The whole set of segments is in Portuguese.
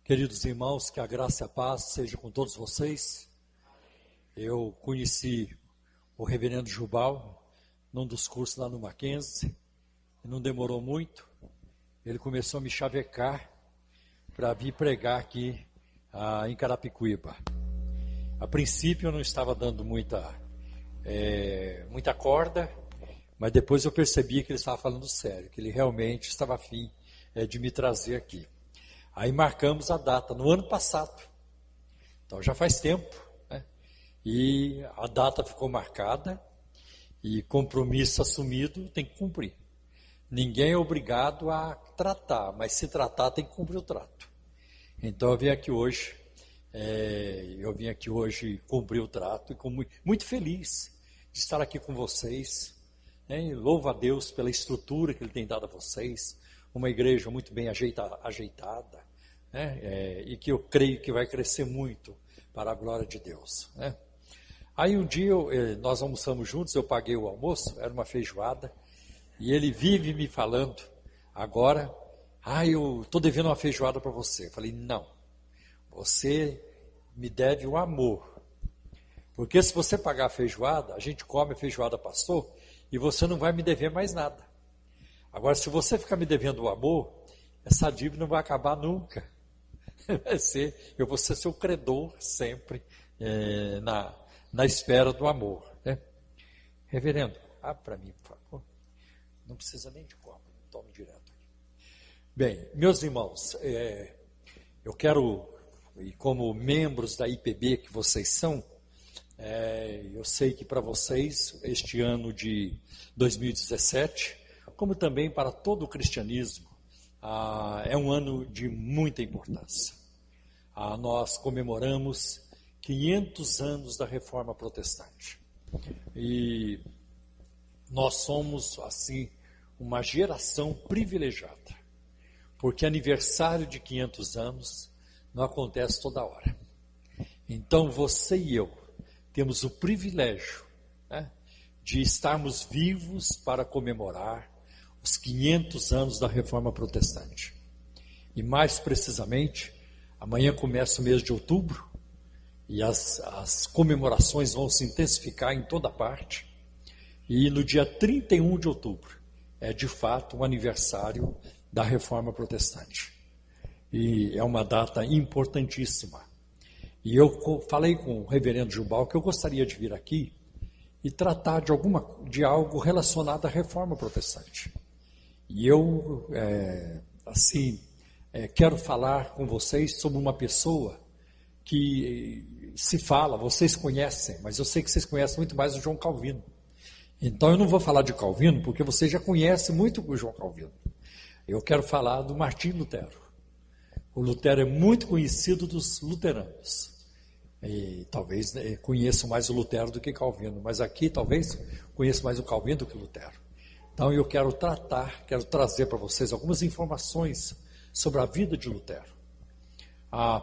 Queridos irmãos, que a graça e a paz seja com todos vocês. Eu conheci o reverendo Jubal num dos cursos lá no Mackenzie, e não demorou muito, ele começou a me chavecar para vir pregar aqui em Carapicuíba. A princípio eu não estava dando muita corda, mas depois eu percebi que ele estava falando sério, que ele realmente estava afim de me trazer aqui. Aí marcamos a data, no ano passado, então já faz tempo, né? E a data ficou marcada, e compromisso assumido tem que cumprir. Ninguém é obrigado a tratar, mas se tratar tem que cumprir o trato. Então eu vim aqui hoje cumprir o trato, e muito feliz de estar aqui com vocês, né? E louvo a Deus pela estrutura que Ele tem dado a vocês, uma igreja muito bem ajeitada, né? E que eu creio que vai crescer muito para a glória de Deus, né? Aí um dia nós almoçamos juntos, eu paguei o almoço, era uma feijoada, e ele vive me falando agora, eu estou devendo uma feijoada para você. Eu falei, não, você me deve o amor, porque se você pagar a feijoada, a gente come, a feijoada passou, e você não vai me dever mais nada. Agora, se você ficar me devendo o amor, essa dívida não vai acabar nunca. Eu vou ser seu credor sempre, na esfera do amor, né? Reverendo, abre para mim, por favor. Não precisa nem de copo, tome direto aqui. Bem, meus irmãos, eu quero, e como membros da IPB que vocês são, eu sei que para vocês, este ano de 2017, como também para todo o cristianismo, é um ano de muita importância. Nós comemoramos 500 anos da Reforma Protestante. E nós somos, assim, uma geração privilegiada, porque aniversário de 500 anos não acontece toda hora. Então você e eu temos o privilégio, né, de estarmos vivos para comemorar os 500 anos da Reforma Protestante. E mais precisamente, amanhã começa o mês de outubro, e as comemorações vão se intensificar em toda parte, e no dia 31 de outubro é de fato o aniversário da Reforma Protestante. E é uma data importantíssima. E eu falei com o reverendo Jubal que eu gostaria de vir aqui e tratar de algo relacionado à Reforma Protestante. E eu, quero falar com vocês sobre uma pessoa que vocês conhecem, mas eu sei que vocês conhecem muito mais o João Calvino. Então eu não vou falar de Calvino, porque vocês já conhecem muito o João Calvino. Eu quero falar do Martinho Lutero. O Lutero é muito conhecido dos luteranos. E talvez conheçam mais o Lutero do que Calvino, mas aqui talvez conheçam mais o Calvino do que o Lutero. Então eu quero trazer para vocês algumas informações sobre a vida de Lutero.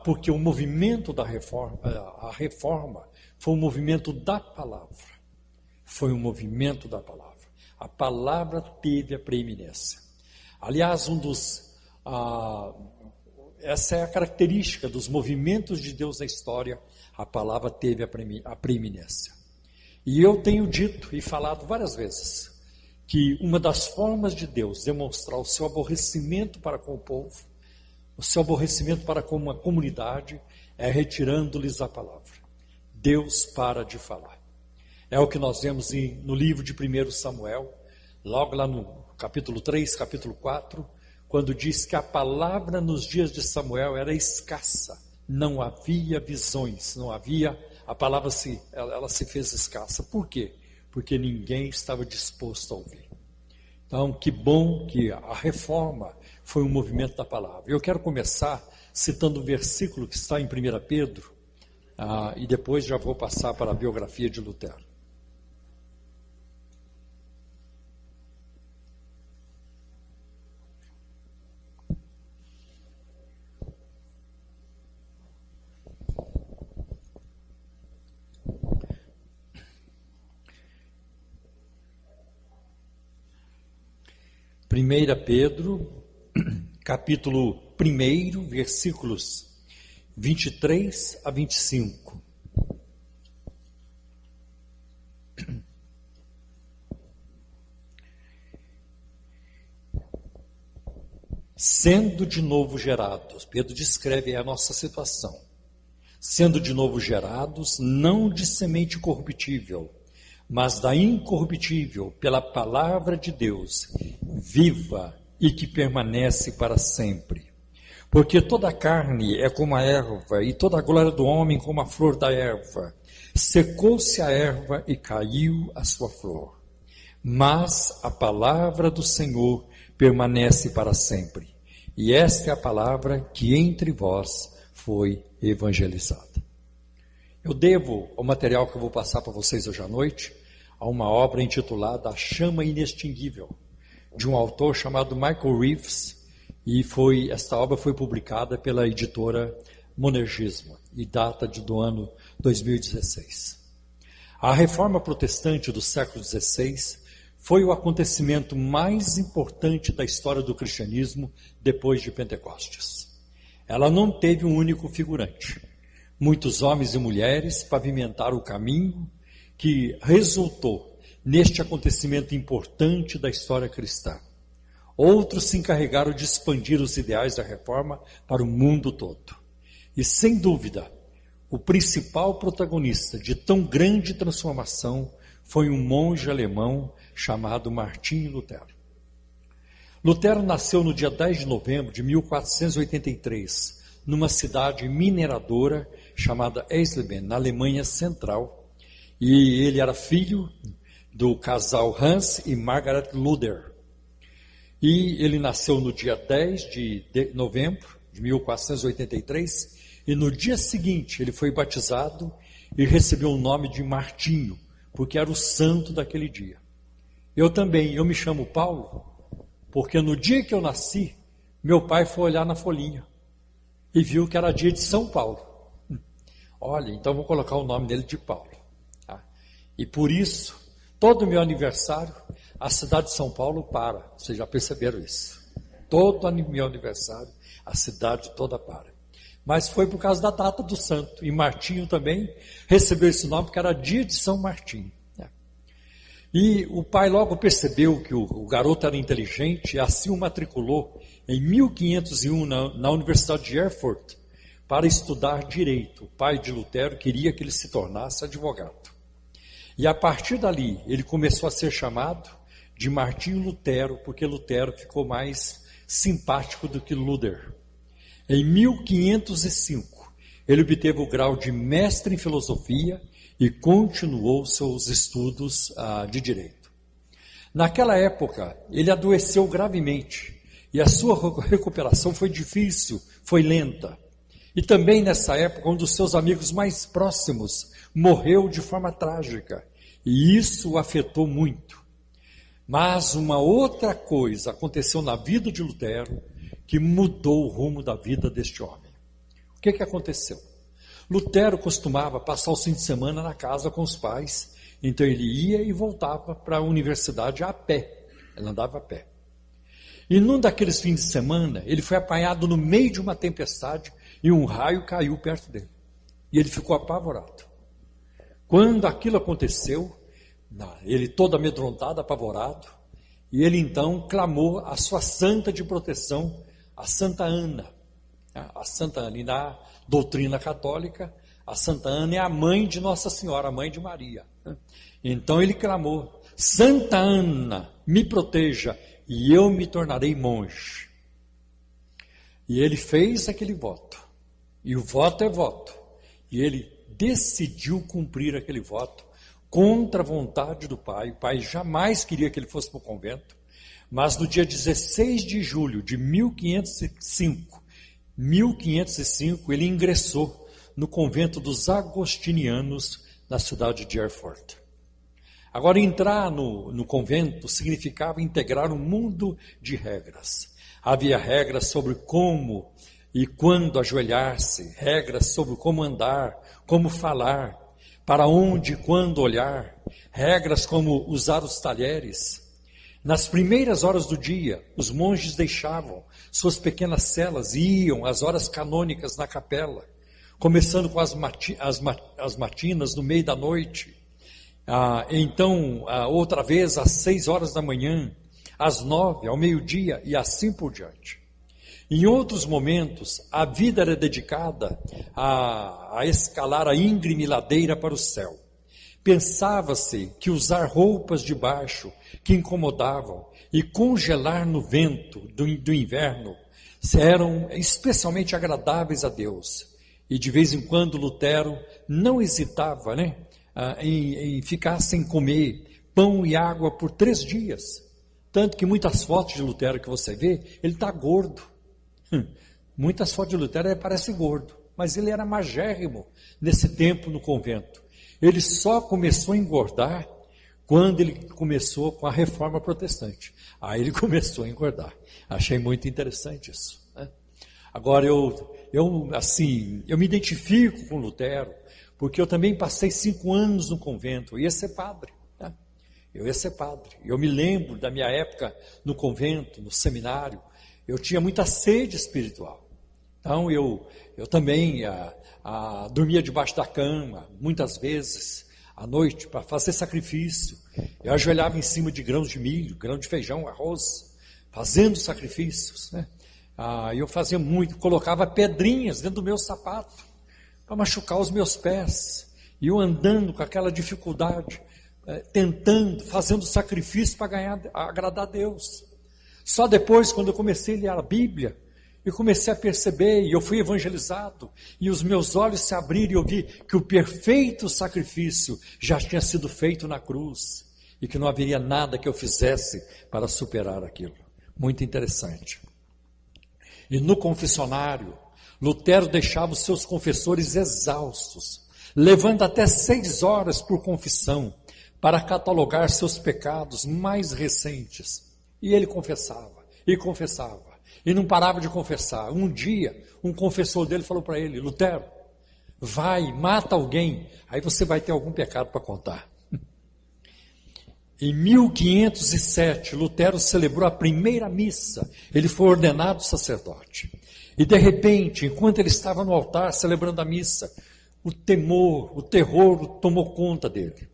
Porque o movimento da reforma, a reforma, foi um movimento da palavra. Foi um movimento da palavra. A palavra teve a preeminência. Aliás, essa é a característica dos movimentos de Deus na história. A palavra teve a preeminência. E eu tenho dito e falado várias vezes que uma das formas de Deus demonstrar o seu aborrecimento para com o povo, o seu aborrecimento para com uma comunidade, é retirando-lhes a palavra. Deus para de falar. É o que nós vemos no livro de 1 Samuel, logo lá no capítulo 3, capítulo 4, quando diz que a palavra nos dias de Samuel era escassa, não havia visões, a palavra ela se fez escassa. Por quê? Porque ninguém estava disposto a ouvir. Então, que bom que a reforma foi um movimento da palavra. Eu quero começar citando um versículo que está em 1 Pedro, e depois já vou passar para a biografia de Lutero. Primeira Pedro, capítulo 1, versículos 23 a 25. Sendo de novo gerados, Pedro descreve a nossa situação. Sendo de novo gerados, não de semente corruptível, mas da incorruptível, pela palavra de Deus, viva e que permanece para sempre. Porque toda a carne é como a erva, e toda a glória do homem como a flor da erva. Secou-se a erva e caiu a sua flor. Mas a palavra do Senhor permanece para sempre. E esta é a palavra que entre vós foi evangelizada. Eu devo o material que eu vou passar para vocês hoje à noite a uma obra intitulada A Chama Inextinguível, de um autor chamado Michael Reeves, e esta obra foi publicada pela editora Monergismo e data do ano 2016. A reforma protestante do século XVI foi o acontecimento mais importante da história do cristianismo depois de Pentecostes. Ela não teve um único figurante. Muitos homens e mulheres pavimentaram o caminho que resultou neste acontecimento importante da história cristã. Outros se encarregaram de expandir os ideais da reforma para o mundo todo. E, sem dúvida, o principal protagonista de tão grande transformação foi um monge alemão chamado Martinho Lutero. Lutero nasceu no dia 10 de novembro de 1483, numa cidade mineradora chamada Eisleben, na Alemanha Central. E ele era filho do casal Hans e Margaret Luther. E ele nasceu no dia 10 de novembro de 1483, e no dia seguinte ele foi batizado e recebeu o nome de Martinho, porque era o santo daquele dia. Eu também, eu me chamo Paulo, porque no dia que eu nasci, meu pai foi olhar na folhinha e viu que era dia de São Paulo. Olha, então vou colocar o nome dele de Paulo. Tá? E por isso, todo o meu aniversário, a cidade de São Paulo para. Vocês já perceberam isso? Todo meu aniversário, a cidade toda para. Mas foi por causa da data do santo. E Martinho também recebeu esse nome, porque era dia de São Martinho. Né? E o pai logo percebeu que o garoto era inteligente e assim o matriculou em 1501 na Universidade de Erfurt para estudar direito. O pai de Lutero queria que ele se tornasse advogado. E a partir dali, ele começou a ser chamado de Martinho Lutero, porque Lutero ficou mais simpático do que Luther. Em 1505, ele obteve o grau de mestre em filosofia e continuou seus estudos de direito. Naquela época, ele adoeceu gravemente e a sua recuperação foi difícil, foi lenta. E também nessa época, um dos seus amigos mais próximos morreu de forma trágica e isso o afetou muito. Mas uma outra coisa aconteceu na vida de Lutero que mudou o rumo da vida deste homem. O que aconteceu? Lutero costumava passar o fim de semana na casa com os pais, então ele ia e voltava para a universidade a pé, ele andava a pé. E num daqueles fins de semana, ele foi apanhado no meio de uma tempestade e um raio caiu perto dele. E ele ficou apavorado. Quando aquilo aconteceu, ele todo amedrontado, apavorado, e ele então clamou a sua santa de proteção, a Santa Ana. A Santa Ana, e na doutrina católica, a Santa Ana é a mãe de Nossa Senhora, a mãe de Maria. Então ele clamou: Santa Ana, me proteja e eu me tornarei monge. E ele fez aquele voto. E o voto é voto. E ele decidiu cumprir aquele voto contra a vontade do pai. O pai jamais queria que ele fosse para o convento. Mas no dia 16 de julho de 1505, ele ingressou no convento dos agostinianos na cidade de Erfurt. Agora, entrar no convento significava integrar um mundo de regras. Havia regras sobre como e quando ajoelhar-se, regras sobre como andar, como falar, para onde e quando olhar, regras como usar os talheres. Nas primeiras horas do dia, os monges deixavam suas pequenas celas e iam às horas canônicas na capela, começando com as matinas no meio da noite, então outra vez às 6 horas da manhã, às 9, ao meio-dia e assim por diante. Em outros momentos, a vida era dedicada a escalar a íngreme ladeira para o céu. Pensava-se que usar roupas de baixo que incomodavam e congelar no vento do inverno eram especialmente agradáveis a Deus. E de vez em quando Lutero não hesitava, em ficar sem comer pão e água por 3 dias. Tanto que muitas fotos de Lutero que você vê, ele está gordo. Muitas fotos de Lutero ele parece gordo, mas ele era magérrimo nesse tempo no convento. Ele só começou a engordar quando ele começou com a reforma protestante. Aí ele começou a engordar. Achei muito interessante isso. Agora eu me identifico com Lutero, porque eu também passei 5 anos no convento, eu ia ser padre. Eu me lembro da minha época no convento, no seminário, eu tinha muita sede espiritual. Então eu também dormia debaixo da cama, muitas vezes, à noite, para fazer sacrifício. Eu ajoelhava em cima de grãos de milho, grão de feijão, arroz, fazendo sacrifícios. Eu fazia muito, colocava pedrinhas dentro do meu sapato, para machucar os meus pés. E eu andando com aquela dificuldade, tentando, fazendo sacrifício para agradar a Deus. Só depois, quando eu comecei a ler a Bíblia, eu comecei a perceber, e eu fui evangelizado, e os meus olhos se abriram, e eu vi que o perfeito sacrifício já tinha sido feito na cruz, e que não haveria nada que eu fizesse para superar aquilo. Muito interessante. E no confessionário, Lutero deixava os seus confessores exaustos, levando até 6 horas por confissão, para catalogar seus pecados mais recentes. E ele confessava, e não parava de confessar. Um dia, um confessor dele falou para ele: Lutero, vai, mata alguém, aí você vai ter algum pecado para contar. Em 1507, Lutero celebrou a primeira missa, ele foi ordenado sacerdote. E de repente, enquanto ele estava no altar celebrando a missa, o terror tomou conta dele.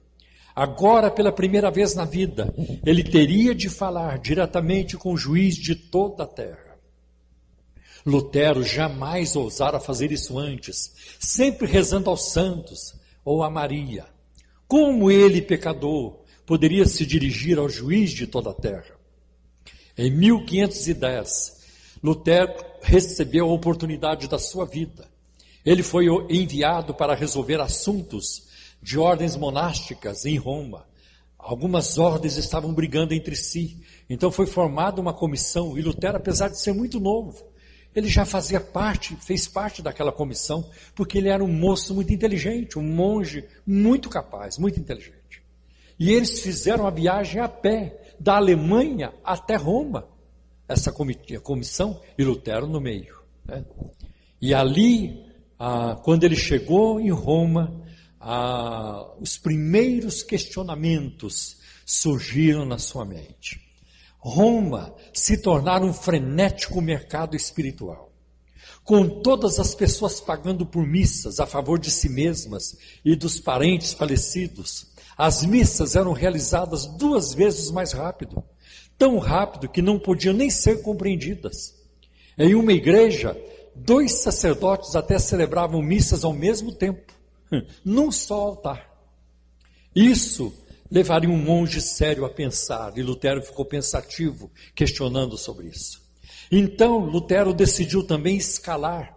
Agora, pela primeira vez na vida, ele teria de falar diretamente com o juiz de toda a terra. Lutero jamais ousara fazer isso antes, sempre rezando aos santos ou a Maria. Como ele, pecador, poderia se dirigir ao juiz de toda a terra? Em 1510, Lutero recebeu a oportunidade da sua vida. Ele foi enviado para resolver assuntos de ordens monásticas em Roma. Algumas ordens estavam brigando entre si, então foi formada uma comissão, e Lutero, apesar de ser muito novo, ele já fez parte daquela comissão, porque ele era um moço muito inteligente, um monge muito capaz, muito inteligente. E eles fizeram a viagem a pé, da Alemanha até Roma, essa comissão, e Lutero no meio. E ali, quando ele chegou em Roma, os primeiros questionamentos surgiram na sua mente. Roma se tornara um frenético mercado espiritual, com todas as pessoas pagando por missas a favor de si mesmas e dos parentes falecidos. As missas eram realizadas 2 vezes mais rápido, tão rápido que não podiam nem ser compreendidas. Em uma igreja, 2 sacerdotes até celebravam missas ao mesmo tempo, num só altar. Isso levaria um monge sério a pensar, e Lutero ficou pensativo, questionando sobre isso. Então, Lutero decidiu também escalar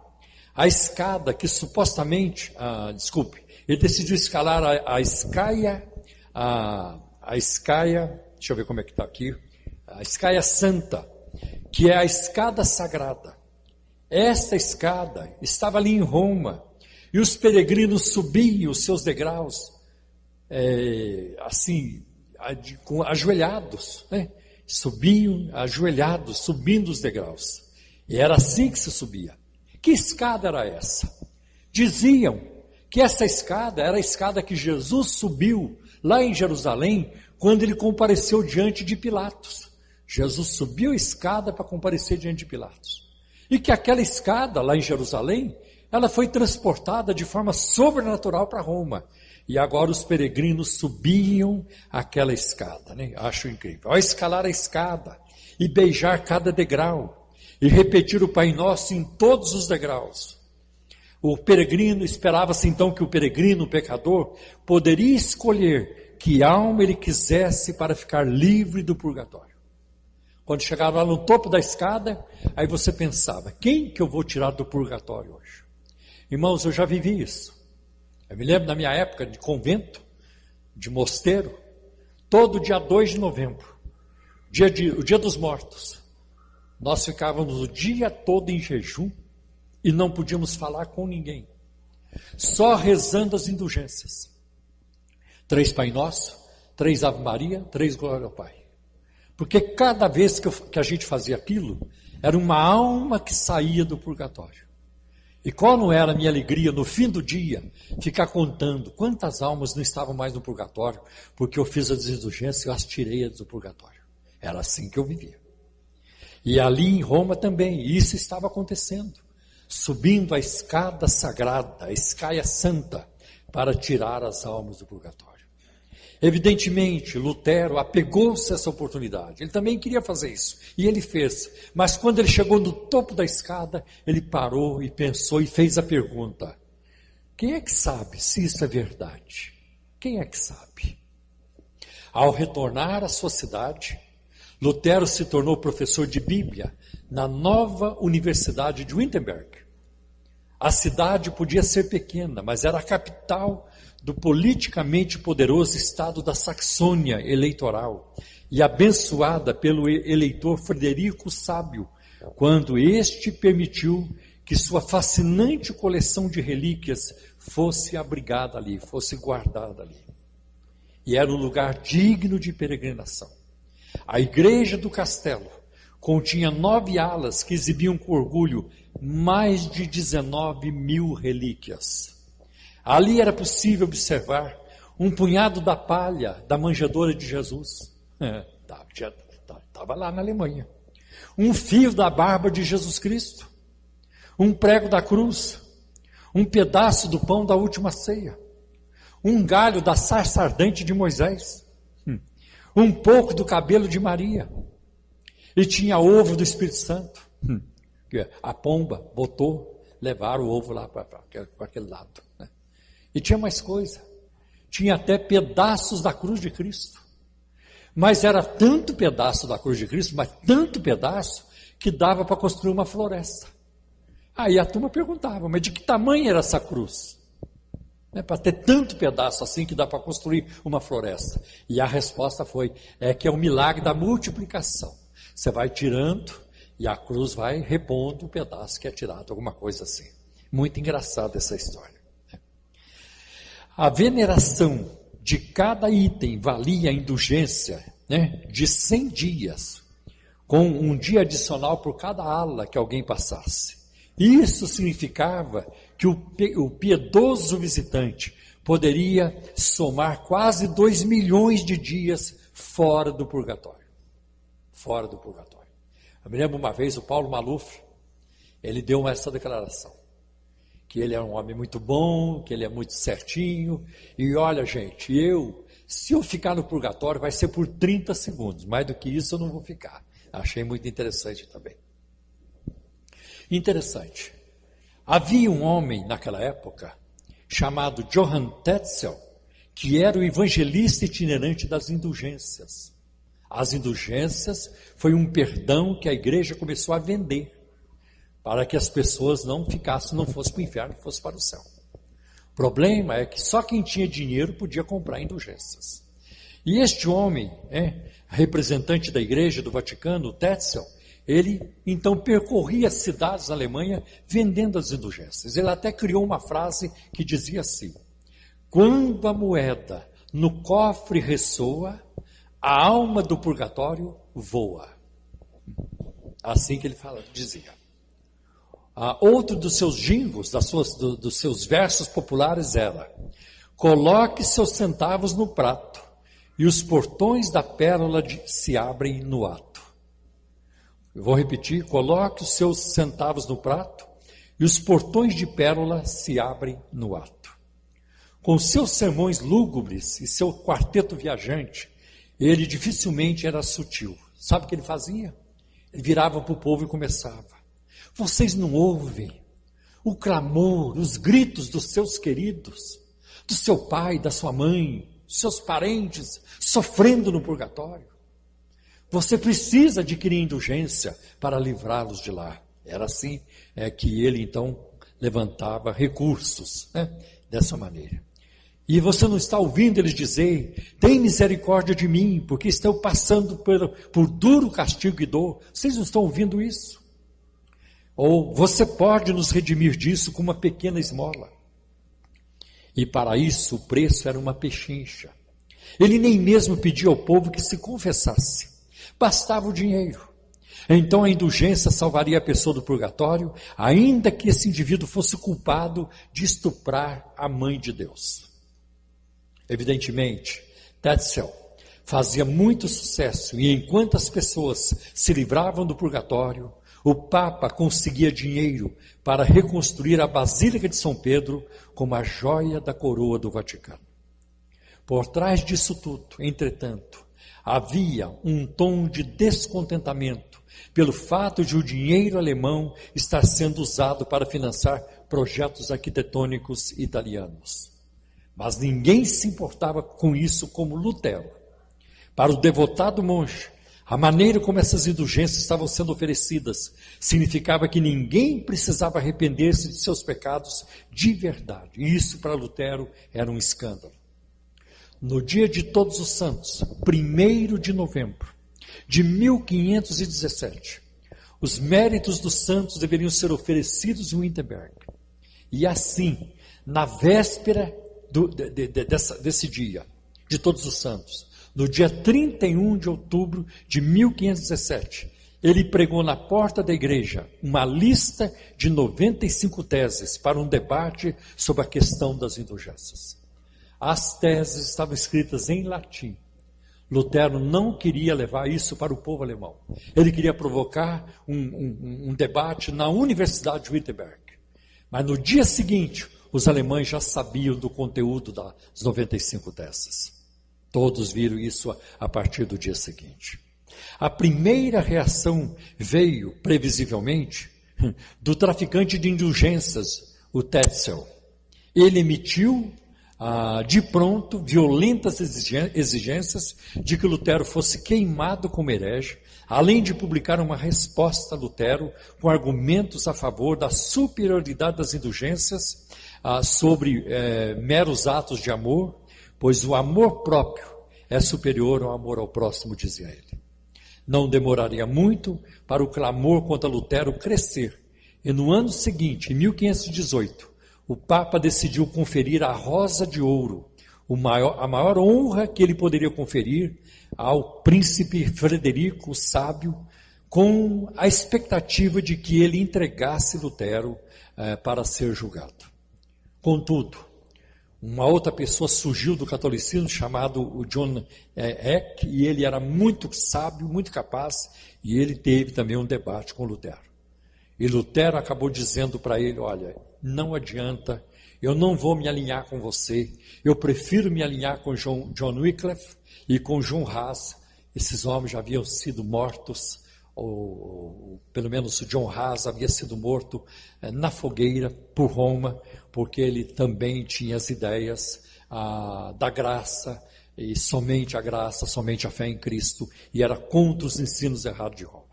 a escada que supostamente, ele decidiu escalar a escaia, deixa eu ver como é que está aqui, a escaia santa, que é a escada sagrada. Esta escada estava ali em Roma, e os peregrinos subiam os seus degraus, ajoelhados, subiam ajoelhados, subindo os degraus. E era assim que se subia. Que escada era essa? Diziam que essa escada era a escada que Jesus subiu lá em Jerusalém, quando ele compareceu diante de Pilatos. Jesus subiu a escada para comparecer diante de Pilatos. E que aquela escada lá em Jerusalém ela foi transportada de forma sobrenatural para Roma. E agora os peregrinos subiam aquela escada, né? Acho incrível. Ao escalar a escada e beijar cada degrau e repetir o Pai Nosso em todos os degraus, o peregrino, esperava-se então que o peregrino, o pecador, poderia escolher que alma ele quisesse para ficar livre do purgatório. Quando chegava lá no topo da escada, aí você pensava, quem que eu vou tirar do purgatório hoje? Irmãos, eu já vivi isso. Eu me lembro da minha época de convento, de mosteiro, todo dia 2 de novembro, o dia dos mortos, nós ficávamos o dia todo em jejum e não podíamos falar com ninguém, só rezando as indulgências. 3 Pai Nosso, 3 Ave Maria, 3 Glória ao Pai. Porque cada vez que a gente fazia aquilo, era uma alma que saía do purgatório. E qual não era a minha alegria no fim do dia, ficar contando quantas almas não estavam mais no purgatório, porque eu fiz as indulgências e eu as tirei do purgatório. Era assim que eu vivia. E ali em Roma também, isso estava acontecendo. Subindo a escada sagrada, a escaia santa, para tirar as almas do purgatório. Evidentemente, Lutero apegou-se a essa oportunidade. Ele também queria fazer isso, e ele fez. Mas quando ele chegou no topo da escada, ele parou e pensou e fez a pergunta: quem é que sabe se isso é verdade? Quem é que sabe? Ao retornar à sua cidade, Lutero se tornou professor de Bíblia na nova Universidade de Wittenberg. A cidade podia ser pequena, mas era a capital do politicamente poderoso estado da Saxônia eleitoral e abençoada pelo eleitor Frederico o Sábio, quando este permitiu que sua fascinante coleção de relíquias fosse abrigada ali, fosse guardada ali. E era um lugar digno de peregrinação. A igreja do castelo continha 9 alas que exibiam com orgulho mais de 19 mil relíquias. Ali era possível observar um punhado da palha da manjedoura de Jesus. Estava lá na Alemanha. Um fio da barba de Jesus Cristo. Um prego da cruz. Um pedaço do pão da última ceia. Um galho da sarça ardente de Moisés. Um pouco do cabelo de Maria. E tinha ovo do Espírito Santo. A pomba botou, levaram o ovo lá para aquele lado. Né? E tinha mais coisa. Tinha até pedaços da cruz de Cristo. Mas era tanto pedaço da cruz de Cristo, mas tanto pedaço, que dava para construir uma floresta. Aí a turma perguntava, mas de que tamanho era essa cruz? Para ter tanto pedaço assim que dá para construir uma floresta. E a resposta foi, que é o milagre da multiplicação. Você vai tirando e a cruz vai repondo o pedaço que é tirado, alguma coisa assim. Muito engraçada essa história. A veneração de cada item valia a indulgência, de 100 dias, com um dia adicional por cada ala que alguém passasse. Isso significava que o piedoso visitante poderia somar quase 2 milhões de dias fora do purgatório. Fora do purgatório. Eu me lembro uma vez, o Paulo Maluf, ele deu essa declaração, que ele é um homem muito bom, que ele é muito certinho, e olha gente, se eu ficar no purgatório vai ser por 30 segundos, mais do que isso eu não vou ficar. Achei muito interessante também. Interessante. Havia um homem naquela época, chamado Johann Tetzel, que era o evangelista itinerante das indulgências. As indulgências foi um perdão que a igreja começou a vender, para que as pessoas não fossem para o inferno, fossem para o céu. O problema é que só quem tinha dinheiro podia comprar indulgências. E este homem, representante da igreja do Vaticano, Tetzel, ele então percorria as cidades da Alemanha vendendo as indulgências. Ele até criou uma frase que dizia assim: quando a moeda no cofre ressoa, a alma do purgatório voa. Assim que ele dizia. Outro dos seus jingles, dos seus versos populares era: coloque seus centavos no prato e os portões da pérola se abrem no ato. Eu vou repetir: coloque os seus centavos no prato e os portões de pérola se abrem no ato. Com seus sermões lúgubres e seu quarteto viajante, ele dificilmente era sutil. Sabe o que ele fazia? Ele virava para o povo e começava: vocês não ouvem o clamor, os gritos dos seus queridos, do seu pai, da sua mãe, dos seus parentes, sofrendo no purgatório? Você precisa adquirir indulgência para livrá-los de lá. Era assim que ele então levantava recursos, dessa maneira. E você não está ouvindo eles dizer: tem misericórdia de mim, porque estou passando por duro castigo e dor. Vocês não estão ouvindo isso? Ou você pode nos redimir disso com uma pequena esmola. E para isso o preço era uma pechincha. Ele nem mesmo pedia ao povo que se confessasse. Bastava o dinheiro. Então a indulgência salvaria a pessoa do purgatório, ainda que esse indivíduo fosse culpado de estuprar a mãe de Deus. Evidentemente, Tetzel fazia muito sucesso, e enquanto as pessoas se livravam do purgatório, o Papa conseguia dinheiro para reconstruir a Basílica de São Pedro como a joia da coroa do Vaticano. Por trás disso tudo, entretanto, havia um tom de descontentamento pelo fato de o dinheiro alemão estar sendo usado para financiar projetos arquitetônicos italianos. Mas ninguém se importava com isso como Lutero. Para o devotado monge, a maneira como essas indulgências estavam sendo oferecidas significava que ninguém precisava arrepender-se de seus pecados de verdade. E isso para Lutero era um escândalo. No dia de Todos os Santos, 1º de novembro de 1517, os méritos dos santos deveriam ser oferecidos em Wittenberg. E assim, na véspera desse dia, de Todos os Santos, no dia 31 de outubro de 1517, ele pregou na porta da igreja uma lista de 95 teses para um debate sobre a questão das indulgências. As teses estavam escritas em latim. Lutero não queria levar isso para o povo alemão. Ele queria provocar um debate na Universidade de Wittenberg. Mas no dia seguinte, os alemães já sabiam do conteúdo das 95 teses. Todos viram isso a partir do dia seguinte. A primeira reação veio, previsivelmente, do traficante de indulgências, o Tetzel. Ele emitiu, de pronto, violentas exigências de que Lutero fosse queimado como herege, além de publicar uma resposta a Lutero com argumentos a favor da superioridade das indulgências sobre meros atos de amor, pois o amor próprio é superior ao amor ao próximo, dizia ele. Não demoraria muito para o clamor contra Lutero crescer, e no ano seguinte, em 1518, o Papa decidiu conferir a Rosa de Ouro, a maior honra que ele poderia conferir ao príncipe Frederico o Sábio, com a expectativa de que ele entregasse Lutero para ser julgado. Contudo, uma outra pessoa surgiu do catolicismo, chamado o John Eck, e ele era muito sábio, muito capaz, e ele teve também um debate com Lutero. E Lutero acabou dizendo para ele: olha, não adianta, eu não vou me alinhar com você, eu prefiro me alinhar com John Wycliffe e com John Hus. Esses homens já haviam sido mortos, ou pelo menos o John Hus havia sido morto na fogueira por Roma, porque ele também tinha as ideias da graça, e somente a graça, somente a fé em Cristo, e era contra os ensinos errados de Roma.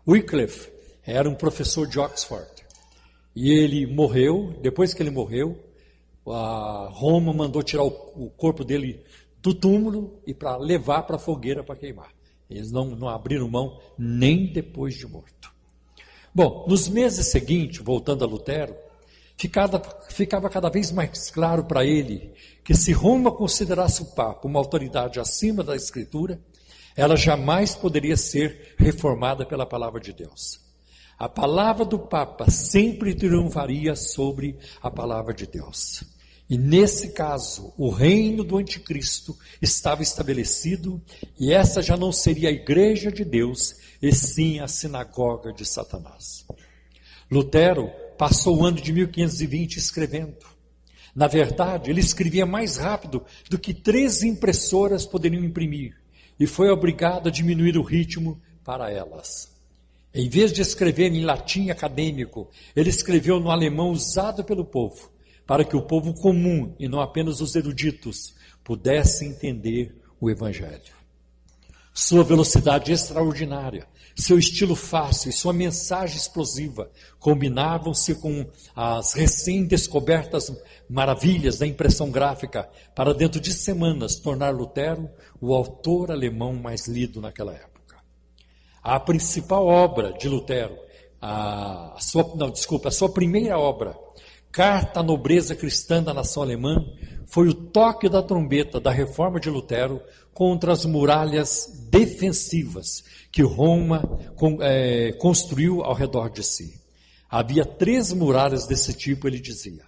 Wycliffe era um professor de Oxford, e ele morreu. Depois que ele morreu, Roma mandou tirar o corpo dele do túmulo e para levar para a fogueira para queimar. Eles não abriram mão nem depois de morto. Bom, nos meses seguintes, voltando a Lutero, ficava cada vez mais claro para ele que se Roma considerasse o Papa uma autoridade acima da Escritura, ela jamais poderia ser reformada pela palavra de Deus. A palavra do Papa sempre triunfaria sobre a palavra de Deus. E nesse caso, o reino do anticristo estava estabelecido, e essa já não seria a igreja de Deus, e sim a sinagoga de Satanás. Lutero passou o ano de 1520 escrevendo. Na verdade, ele escrevia mais rápido do que 3 impressoras poderiam imprimir e foi obrigado a diminuir o ritmo para elas. Em vez de escrever em latim acadêmico, ele escreveu no alemão usado pelo povo, para que o povo comum, e não apenas os eruditos, pudesse entender o Evangelho. Sua velocidade extraordinária, seu estilo fácil e sua mensagem explosiva combinavam-se com as recém-descobertas maravilhas da impressão gráfica para, dentro de semanas, tornar Lutero o autor alemão mais lido naquela época. A principal obra de Lutero, a sua primeira obra, Carta à Nobreza Cristã da Nação Alemã, foi o toque da trombeta da reforma de Lutero contra as muralhas defensivas que Roma construiu ao redor de si. Havia 3 muralhas desse tipo, ele dizia.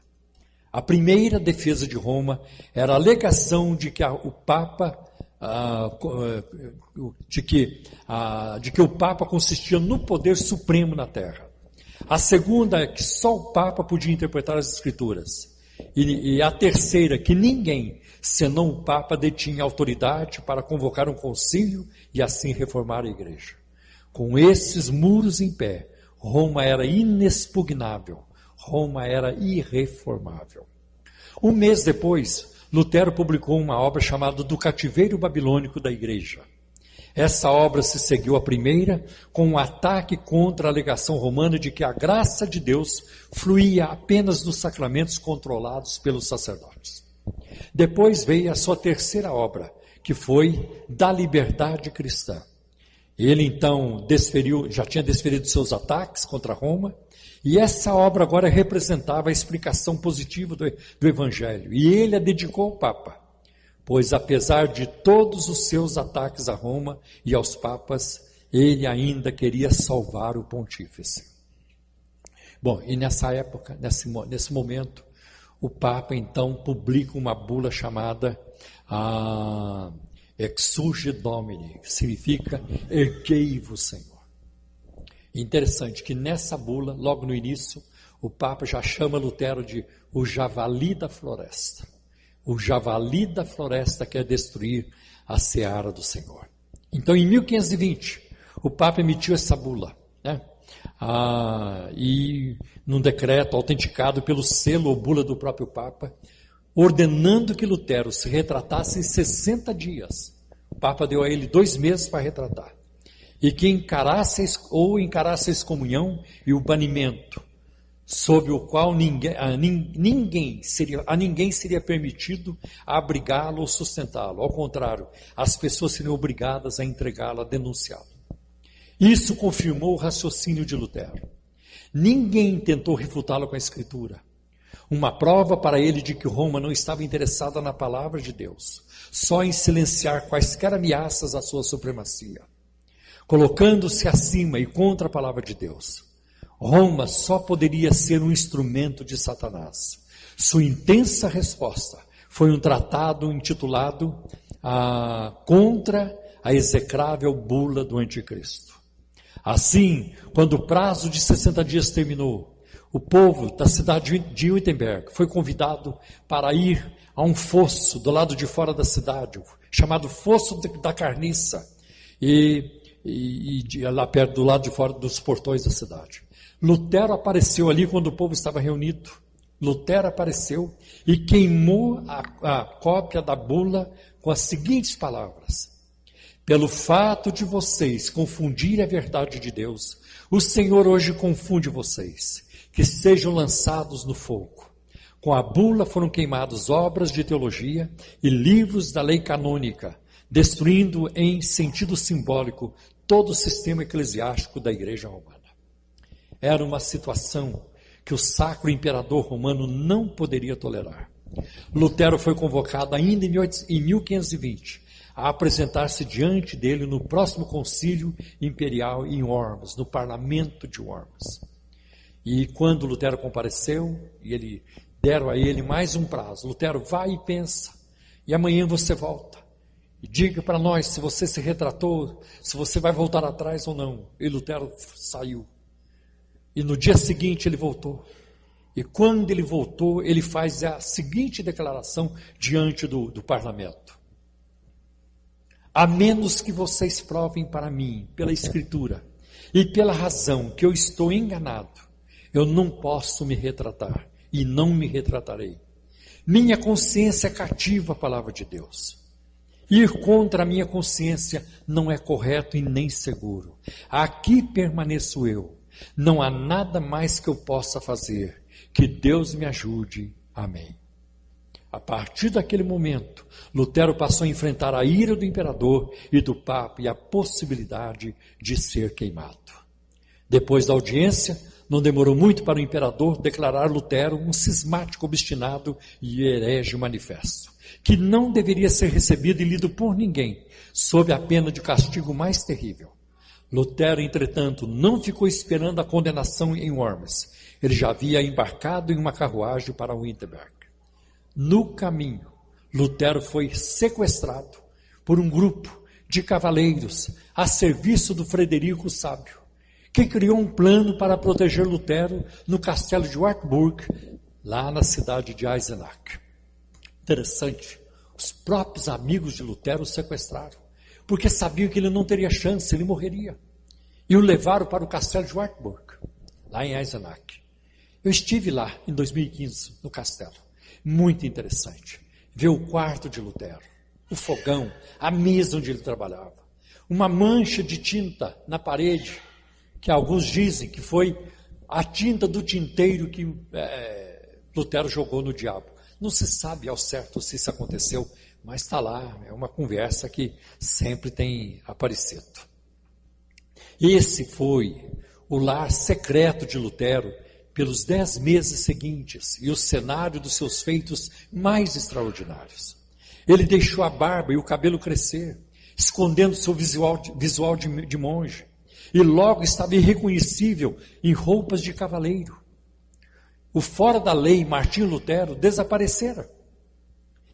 A primeira defesa de Roma era a alegação de que o Papa consistia no poder supremo na Terra. A segunda é que só o Papa podia interpretar as Escrituras. E a terceira, que ninguém, senão o Papa, detinha autoridade para convocar um concílio e assim reformar a Igreja. Com esses muros em pé, Roma era inexpugnável, Roma era irreformável. Um mês depois, Lutero publicou uma obra chamada Do Cativeiro Babilônico da Igreja. Essa obra se seguiu à primeira com um ataque contra a alegação romana de que a graça de Deus fluía apenas nos sacramentos controlados pelos sacerdotes. Depois veio a sua terceira obra, que foi Da Liberdade Cristã. Ele então já tinha desferido seus ataques contra Roma, e essa obra agora representava a explicação positiva do Evangelho, e ele a dedicou ao Papa. Pois apesar de todos os seus ataques a Roma e aos papas, ele ainda queria salvar o pontífice. Bom, e nessa época, nesse momento, o Papa então publica uma bula chamada Exsurge Domini, que significa erguei-vos, Senhor. Interessante que nessa bula, logo no início, o Papa já chama Lutero de o javali da floresta. O javali da floresta quer destruir a seara do Senhor. Então, em 1520, o Papa emitiu essa bula, né? E num decreto autenticado pelo selo ou bula do próprio Papa, ordenando que Lutero se retratasse em 60 dias. O Papa deu a ele 2 meses para retratar. E que encarasse a excomunhão e o banimento, sob o qual a ninguém seria permitido abrigá-lo ou sustentá-lo. Ao contrário, as pessoas seriam obrigadas a entregá-lo, a denunciá-lo. Isso confirmou o raciocínio de Lutero. Ninguém tentou refutá-lo com a Escritura. Uma prova para ele de que Roma não estava interessada na palavra de Deus, só em silenciar quaisquer ameaças à sua supremacia, colocando-se acima e contra a palavra de Deus. Roma só poderia ser um instrumento de Satanás. Sua intensa resposta foi um tratado intitulado Contra a Execrável Bula do Anticristo. Assim, quando o prazo de 60 dias terminou, o povo da cidade de Wittenberg foi convidado para ir a um fosso do lado de fora da cidade, chamado Fosso da Carniça, lá perto do lado de fora dos portões da cidade. Lutero apareceu ali quando o povo estava reunido. Lutero apareceu e queimou a cópia da bula com as seguintes palavras: pelo fato de vocês confundirem a verdade de Deus, o Senhor hoje confunde vocês, que sejam lançados no fogo. Com a bula foram queimadas obras de teologia e livros da lei canônica, destruindo em sentido simbólico todo o sistema eclesiástico da Igreja Romana. Era uma situação que o Sacro Imperador Romano não poderia tolerar. Lutero foi convocado ainda em 1520 a apresentar-se diante dele no próximo concílio imperial em Worms, no parlamento de Worms. E quando Lutero compareceu, e deram a ele mais um prazo: Lutero, vai e pensa, e amanhã você volta. E diga para nós se você se retratou, se você vai voltar atrás ou não. E Lutero saiu. E no dia seguinte ele voltou. E quando ele voltou, ele faz a seguinte declaração diante do parlamento: a menos que vocês provem para mim, pela Escritura, e pela razão que eu estou enganado, eu não posso me retratar, e não me retratarei. Minha consciência é cativa à palavra de Deus. Ir contra a minha consciência não é correto e nem seguro. Aqui permaneço eu. Não há nada mais que eu possa fazer. Que Deus me ajude. Amém. A partir daquele momento, Lutero passou a enfrentar a ira do imperador e do papa e a possibilidade de ser queimado. Depois da audiência, não demorou muito para o imperador declarar Lutero um cismático obstinado e herege manifesto, que não deveria ser recebido e lido por ninguém, sob a pena de castigo mais terrível. Lutero, entretanto, não ficou esperando a condenação em Worms. Ele já havia embarcado em uma carruagem para Wittenberg. No caminho, Lutero foi sequestrado por um grupo de cavaleiros a serviço do Frederico o Sábio, que criou um plano para proteger Lutero no castelo de Wartburg, lá na cidade de Eisenach. Interessante, os próprios amigos de Lutero o sequestraram, porque sabiam que ele não teria chance, ele morreria. E o levaram para o castelo de Wartburg, lá em Eisenach. Eu estive lá em 2015, no castelo. Muito interessante. Ver o quarto de Lutero, o fogão, a mesa onde ele trabalhava, uma mancha de tinta na parede, que alguns dizem que foi a tinta do tinteiro que Lutero jogou no diabo. Não se sabe ao certo se isso aconteceu, mas está lá, é uma conversa que sempre tem aparecido. Esse foi o lar secreto de Lutero pelos 10 meses seguintes e o cenário dos seus feitos mais extraordinários. Ele deixou a barba e o cabelo crescer, escondendo seu visual de monge, e logo estava irreconhecível em roupas de cavaleiro. O fora da lei Martinho Lutero desaparecera.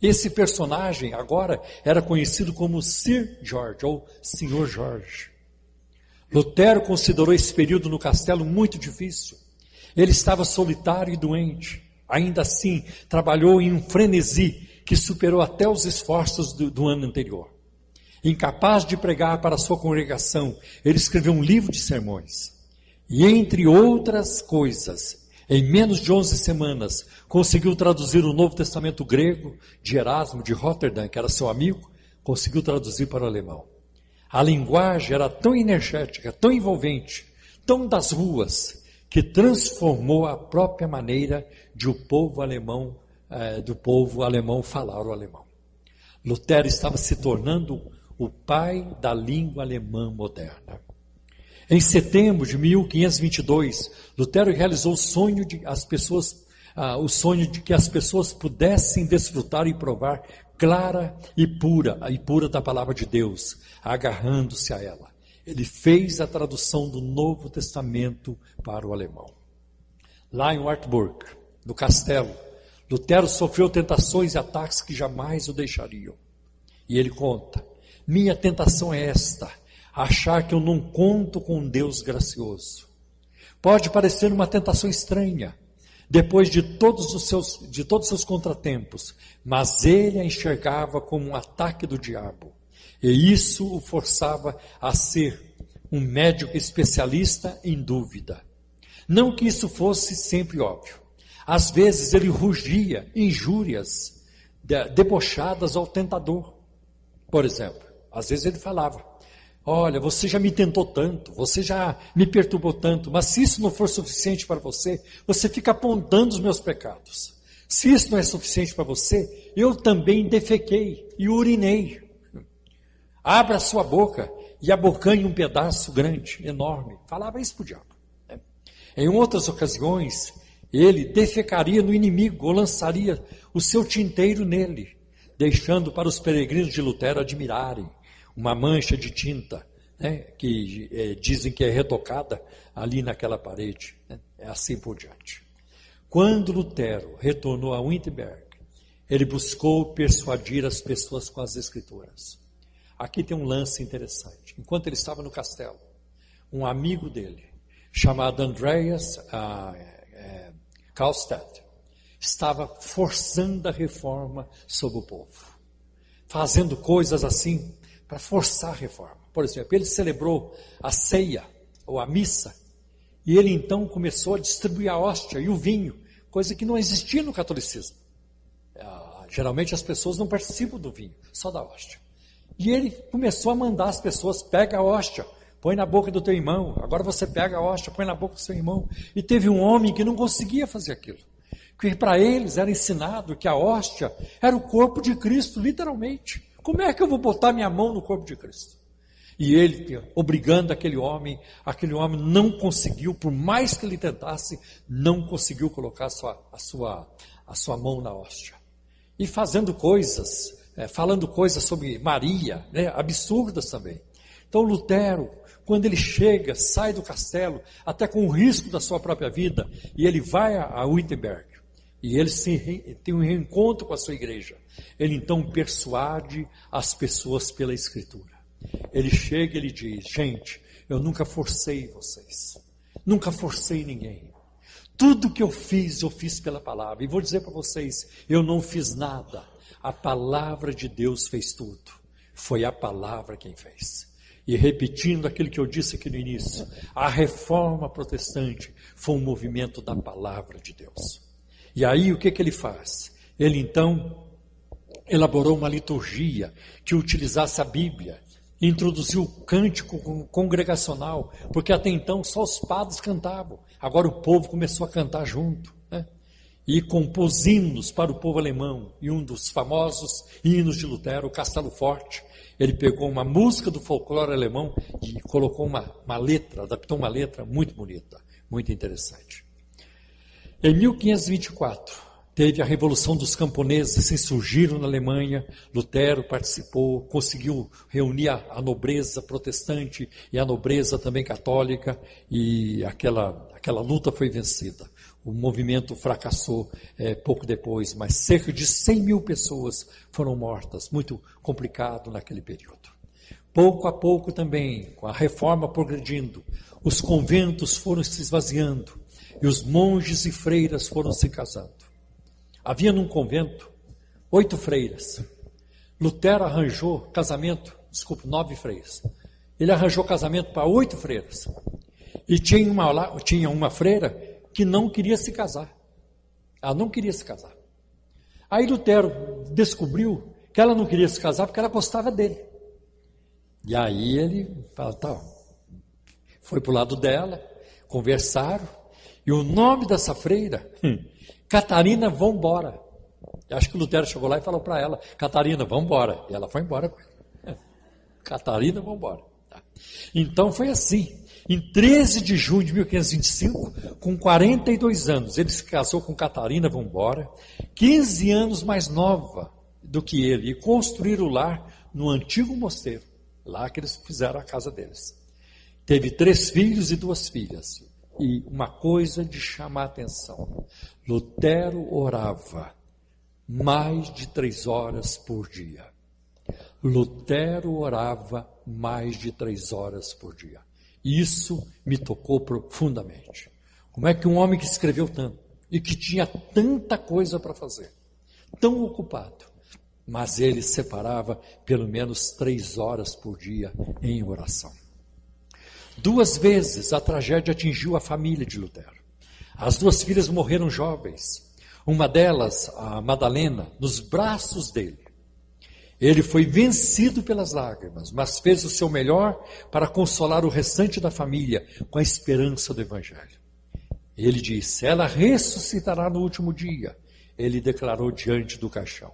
Esse personagem agora era conhecido como Sir George ou Senhor Jorge. Lutero considerou esse período no castelo muito difícil. Ele estava solitário e doente. Ainda assim, trabalhou em um frenesi que superou até os esforços do ano anterior. Incapaz de pregar para a sua congregação, ele escreveu um livro de sermões. E, entre outras coisas, em menos de 11 semanas, conseguiu traduzir o Novo Testamento grego de Erasmo de Roterdã, que era seu amigo, conseguiu traduzir para o alemão. A linguagem era tão energética, tão envolvente, tão das ruas, que transformou a própria maneira de do povo alemão falar o alemão. Lutero estava se tornando o pai da língua alemã moderna. Em setembro de 1522, Lutero realizou o sonho de que as pessoas pudessem desfrutar e provar clara e pura da palavra de Deus, agarrando-se a ela. Ele fez a tradução do Novo Testamento para o alemão. Lá em Wartburg, no castelo, Lutero sofreu tentações e ataques que jamais o deixariam. E ele conta: minha tentação é esta, achar que eu não conto com um Deus gracioso. Pode parecer uma tentação estranha, depois de todos os seus contratempos, mas ele a enxergava como um ataque do diabo. E isso o forçava a ser um médico especialista em dúvida. Não que isso fosse sempre óbvio. Às vezes ele rugia injúrias debochadas ao tentador. Por exemplo, às vezes ele falava: olha, você já me tentou tanto, você já me perturbou tanto, mas se isso não for suficiente para você, você fica apontando os meus pecados. Se isso não é suficiente para você, eu também defequei e urinei. Abra a sua boca e abocanhe um pedaço grande, enorme. Falava isso para o diabo. Em outras ocasiões, ele defecaria no inimigo ou lançaria o seu tinteiro nele, deixando para os peregrinos de Lutero admirarem uma mancha de tinta, que dizem que é retocada ali naquela parede, assim por diante. Quando Lutero retornou a Wittenberg, ele buscou persuadir as pessoas com as Escrituras. Aqui tem um lance interessante. Enquanto ele estava no castelo, um amigo dele, chamado Andreas Karlstadt, estava forçando a reforma sobre o povo, fazendo coisas assim para forçar a reforma. Por exemplo, ele celebrou a ceia, ou a missa, e ele então começou a distribuir a hóstia e o vinho, coisa que não existia no catolicismo. Geralmente as pessoas não participam do vinho, só da hóstia. E ele começou a mandar as pessoas: pega a hóstia, põe na boca do teu irmão, agora você pega a hóstia, põe na boca do seu irmão. E teve um homem que não conseguia fazer aquilo, porque para eles era ensinado que a hóstia era o corpo de Cristo, literalmente. Como é que eu vou botar minha mão no corpo de Cristo? E ele, obrigando aquele homem não conseguiu, por mais que ele tentasse, não conseguiu colocar a sua mão na hóstia. E fazendo coisas, falando coisas sobre Maria, absurdas também. Então Lutero, quando ele chega, sai do castelo, até com o risco da sua própria vida, e ele vai a Wittenberg, e ele tem um reencontro com a sua igreja. Ele então persuade as pessoas pela Escritura. Ele chega e ele diz: gente, eu nunca forcei vocês, nunca forcei ninguém. Tudo que eu fiz pela palavra. E vou dizer para vocês, eu não fiz nada. A palavra de Deus fez tudo. Foi a palavra quem fez. E repetindo aquilo que eu disse aqui no início, a reforma protestante foi um movimento da palavra de Deus. E aí o que ele faz? Ele então elaborou uma liturgia que utilizasse a Bíblia, introduziu o cântico congregacional, porque até então só os padres cantavam, agora o povo começou a cantar junto, e compôs hinos para o povo alemão, e um dos famosos hinos de Lutero, o Castelo Forte, ele pegou uma música do folclore alemão e colocou uma letra, adaptou uma letra muito bonita, muito interessante. Em 1524, teve a Revolução dos Camponeses, se insurgiram na Alemanha, Lutero participou, conseguiu reunir a nobreza protestante e a nobreza também católica, e aquela luta foi vencida. O movimento fracassou pouco depois, mas cerca de 100 mil pessoas foram mortas, muito complicado naquele período. Pouco a pouco também, com a reforma progredindo, os conventos foram se esvaziando, e os monges e freiras foram se casando. Havia num convento 8 freiras. Lutero arranjou casamento, 9 freiras. Ele arranjou casamento para 8 freiras. E tinha uma freira que não queria se casar. Ela não queria se casar. Aí Lutero descobriu que ela não queria se casar porque ela gostava dele. E aí ele foi para o lado dela, conversaram, e o nome dessa freira, Catarina, vamos embora. Acho que o Lutero chegou lá e falou para ela: Catarina, vamos embora. E ela foi embora com ele. Catarina, vamos embora. Então foi assim. Em 13 de junho de 1525, com 42 anos, ele se casou com Catarina, vamos embora, 15 anos mais nova do que ele, e construíram o lar no antigo mosteiro, lá que eles fizeram a casa deles. Teve 3 filhos e 2 filhas. E uma coisa de chamar a atenção: Lutero orava mais de 3 horas por dia. Lutero orava mais de 3 horas por dia. Isso me tocou profundamente. Como é que um homem que escreveu tanto e que tinha tanta coisa para fazer, tão ocupado, mas ele separava pelo menos 3 horas por dia em oração. 2 vezes a tragédia atingiu a família de Lutero. As 2 filhas morreram jovens. Uma delas, a Madalena, nos braços dele. Ele foi vencido pelas lágrimas, mas fez o seu melhor para consolar o restante da família com a esperança do Evangelho. Ele disse: ela ressuscitará no último dia. Ele declarou diante do caixão.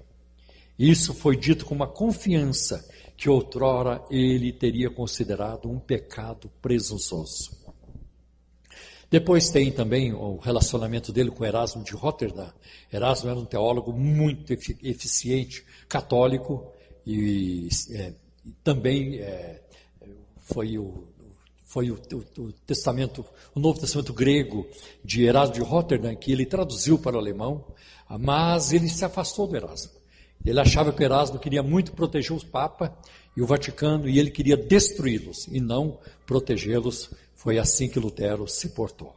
Isso foi dito com uma confiança que outrora ele teria considerado um pecado presunçoso. Depois tem também o relacionamento dele com Erasmo de Roterdã. Erasmo era um teólogo muito eficiente, católico, e também foi o Novo Testamento grego de Erasmo de Roterdã, que ele traduziu para o alemão, mas ele se afastou do Erasmo. Ele achava que o Erasmo queria muito proteger o Papa e o Vaticano, e ele queria destruí-los e não protegê-los. Foi assim que Lutero se portou.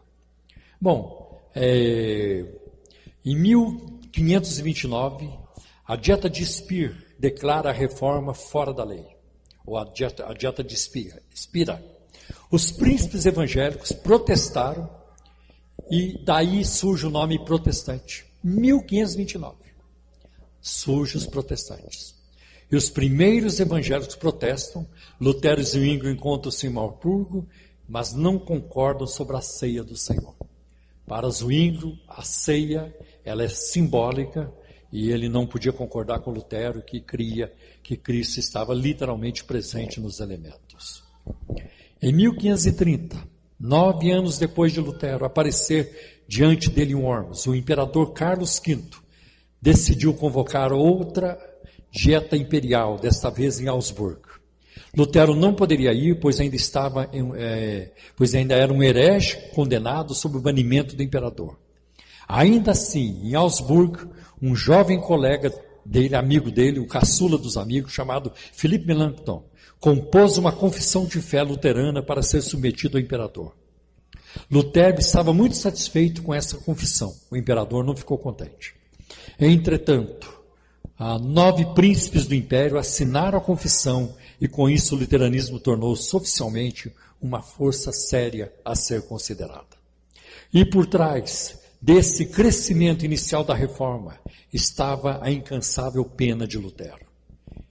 Bom, Em 1529, a Dieta de Speer declara a reforma fora da lei, ou a Dieta de Spira. Os príncipes evangélicos protestaram e daí surge o nome protestante. 1529, surgem os protestantes. E os primeiros evangélicos protestam, Lutero e Zwinglio encontram-se em Marburgo, mas não concordam sobre a ceia do Senhor. Para Zwinglio, a ceia ela é simbólica e ele não podia concordar com Lutero, que cria que Cristo estava literalmente presente nos elementos. Em 1530, 9 anos depois de Lutero aparecer diante dele em Worms, o imperador Carlos V decidiu convocar outra dieta imperial, desta vez em Augsburg. Lutero não poderia ir, pois ainda era um herege condenado sob o banimento do imperador. Ainda assim, em Augsburg, um jovem colega dele, amigo dele, o caçula dos amigos, chamado Philippe Melanchthon, compôs uma confissão de fé luterana para ser submetido ao imperador. Lutero estava muito satisfeito com essa confissão. O imperador não ficou contente. Entretanto, 9 príncipes do império assinaram a confissão e com isso o luteranismo tornou-se oficialmente uma força séria a ser considerada. E por trás desse crescimento inicial da reforma estava a incansável pena de Lutero.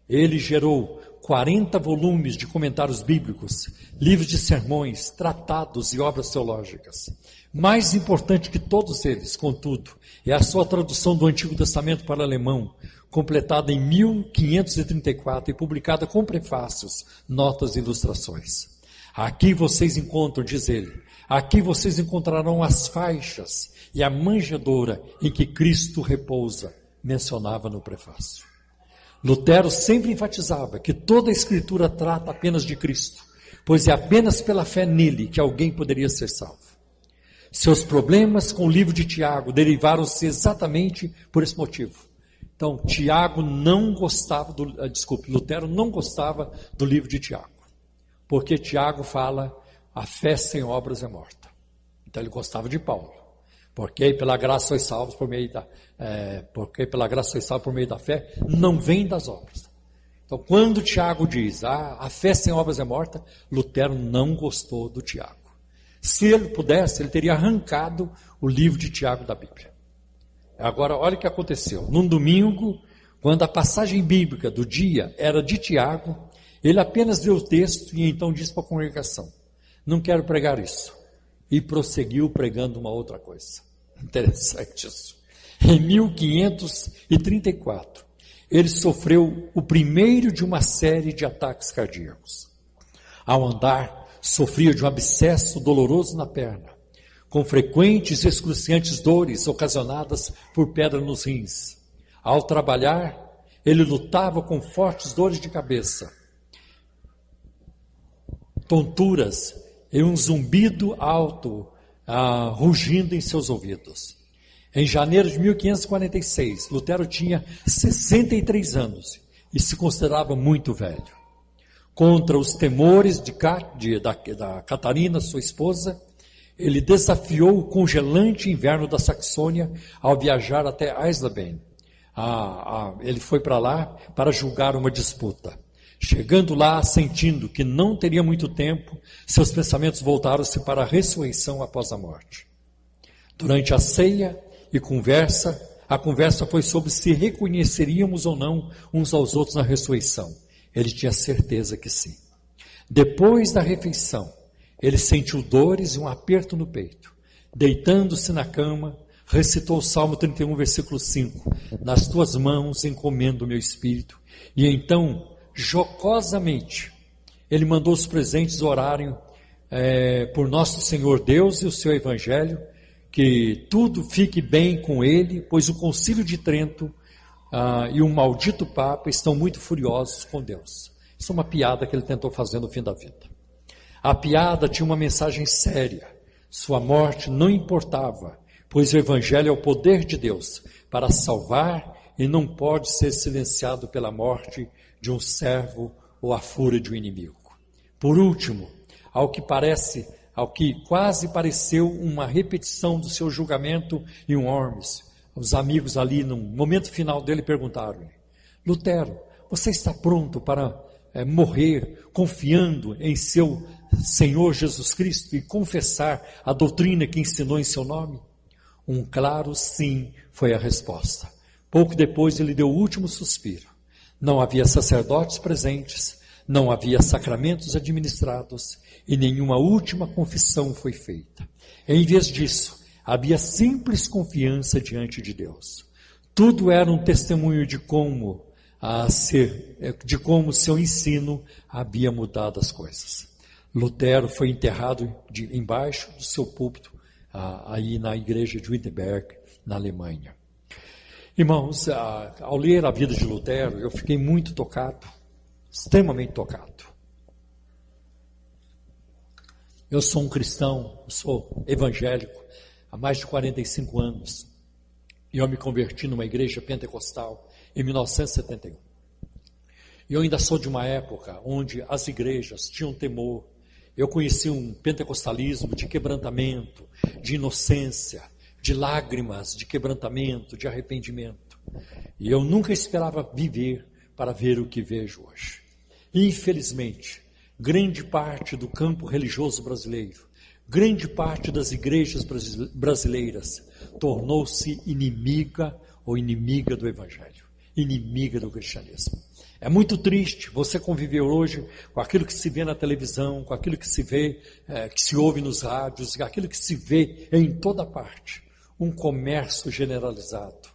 Ele gerou 40 volumes de comentários bíblicos, livros de sermões, tratados e obras teológicas. Mais importante que todos eles, contudo, é a sua tradução do Antigo Testamento para o alemão, completada em 1534 e publicada com prefácios, notas e ilustrações. Aqui vocês encontram, diz ele, aqui vocês encontrarão as faixas e a manjedoura em que Cristo repousa, mencionava no prefácio. Lutero sempre enfatizava que toda a Escritura trata apenas de Cristo, pois é apenas pela fé nele que alguém poderia ser salvo. Seus problemas com o livro de Tiago derivaram-se exatamente por esse motivo. Então, Lutero não gostava do livro de Tiago, porque Tiago fala, a fé sem obras é morta. Então ele gostava de Paulo, porque pela graça sois salvos por meio da fé, não vem das obras. Então, quando Tiago diz, a fé sem obras é morta, Lutero não gostou do Tiago. Se ele pudesse, ele teria arrancado o livro de Tiago da Bíblia. Agora, olha o que aconteceu. Num domingo, quando a passagem bíblica do dia era de Tiago, ele apenas leu o texto e então disse para a congregação, não quero pregar isso. E prosseguiu pregando uma outra coisa. Interessante isso. Em 1534, ele sofreu o primeiro de uma série de ataques cardíacos. Ao andar, sofria de um abscesso doloroso na perna, com frequentes e excruciantes dores ocasionadas por pedra nos rins. Ao trabalhar, ele lutava com fortes dores de cabeça, tonturas e um zumbido alto rugindo em seus ouvidos. Em janeiro de 1546, Lutero tinha 63 anos e se considerava muito velho. Contra os temores da Catarina, sua esposa, ele desafiou o congelante inverno da Saxônia ao viajar até Eisleben. Ele foi para lá para julgar uma disputa. Chegando lá, sentindo que não teria muito tempo, seus pensamentos voltaram-se para a ressurreição após a morte. Durante a ceia e a conversa foi sobre se reconheceríamos ou não uns aos outros na ressurreição. Ele tinha certeza que sim. Depois da refeição, ele sentiu dores e um aperto no peito. Deitando-se na cama, recitou o Salmo 31, versículo 5. Nas tuas mãos encomendo o meu espírito. E então, jocosamente, ele mandou os presentes orarem por nosso Senhor Deus e o seu Evangelho, que tudo fique bem com ele, pois o Concílio de Trento e o maldito Papa estão muito furiosos com Deus. Isso é uma piada que ele tentou fazer no fim da vida. A piada tinha uma mensagem séria. Sua morte não importava, pois o Evangelho é o poder de Deus para salvar e não pode ser silenciado pela morte de um servo ou a fúria de um inimigo. Por último, ao que parece, ao que quase pareceu uma repetição do seu julgamento em Worms. Os amigos ali, no momento final dele, perguntaram-lhe: Lutero, você está pronto para morrer confiando em seu Senhor Jesus Cristo e confessar a doutrina que ensinou em seu nome? Um claro sim foi a resposta. Pouco depois ele deu o último suspiro. Não havia sacerdotes presentes, não havia sacramentos administrados e nenhuma última confissão foi feita. Em vez disso, havia simples confiança diante de Deus. Tudo era um testemunho de como seu ensino havia mudado as coisas. Lutero foi enterrado embaixo do seu púlpito, aí na igreja de Wittenberg, na Alemanha. Irmãos, ao ler a vida de Lutero, eu fiquei muito tocado, extremamente tocado. Eu sou um cristão, sou evangélico há mais de 45 anos. E eu me converti numa igreja pentecostal em 1971. E eu ainda sou de uma época onde as igrejas tinham temor. Eu conheci um pentecostalismo de quebrantamento, de inocência, de lágrimas, de quebrantamento, de arrependimento. E eu nunca esperava viver para ver o que vejo hoje. Infelizmente, grande parte do campo religioso brasileiro, grande parte das igrejas brasileiras tornou-se inimiga ou inimiga do Evangelho, inimiga do cristianismo. É muito triste você conviver hoje com aquilo que se vê na televisão, com aquilo que se vê, que se ouve nos rádios, aquilo que se vê em toda parte. Um comércio generalizado.